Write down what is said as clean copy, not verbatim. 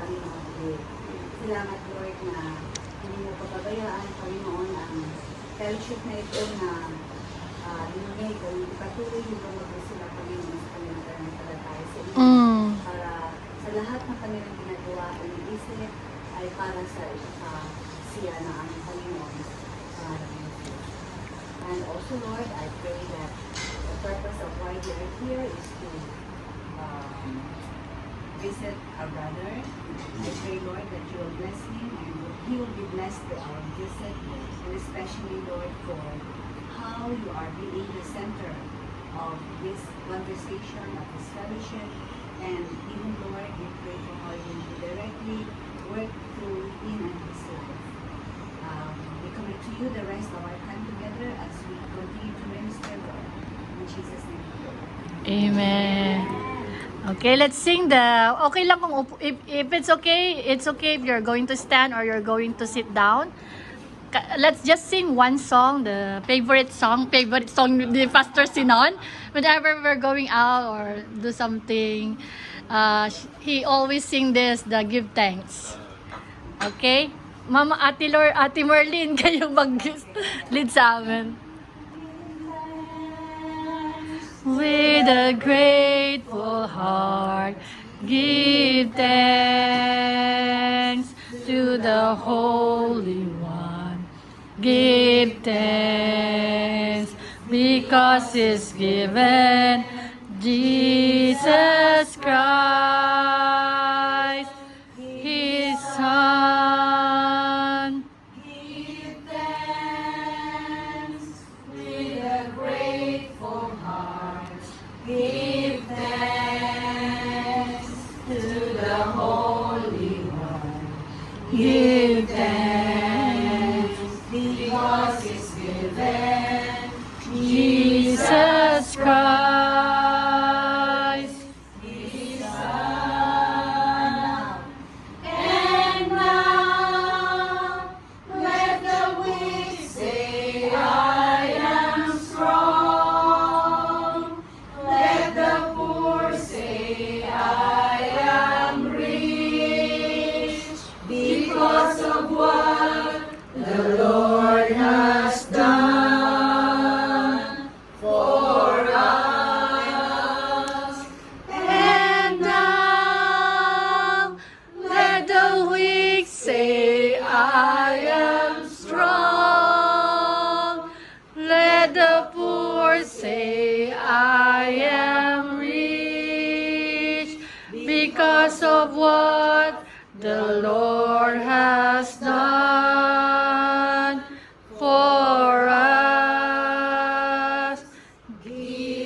aming mga bibig. Salamat, Lord, na hindi mo pababayaan, Panginoon, ang fellowship na ito na dinigay ko. Ipatuloy mo mag sila, Panginoon, sa kanilang pananampalataya sa inyo. Para sa lahat ng kanilang ginagawa o iniisip ay para sa siya ng aming Panginoon. And also, Lord, I pray that the purpose of why we are here is to visit our brother. I pray, Lord, that you will bless him and he will be blessed by our visit, and especially, Lord, for how you are being the center of this conversation, of this fellowship, and even, Lord, we pray for how you will directly work through in and his life. We commit to you the rest of our time together as we continue to minister, Lord. In Jesus' name we pray. Amen. Okay, let's sing the, okay lang kung, if it's okay if you're going to stand or you're going to sit down. Let's just sing one song, the favorite song ni Pastor Sinon. Whenever we're going out or do something, he always sing this, the give thanks. Okay? Mama, Ate Merlin, kayo mag-lead sa amin. With a grateful heart, give thanks to the Holy One. Give thanks because He's given Jesus Christ, His Son. Give thanks with a grateful heart. Give thanks to the Holy One. Give thanks Because He's given Jesus Christ. His Son. And now let the weak say, I am strong. Let the poor say, I am rich. Because of what the Lord has done for us. And now let the weak say, I am strong. Let the poor say, I am rich. Because of what the Lord has done for us. Give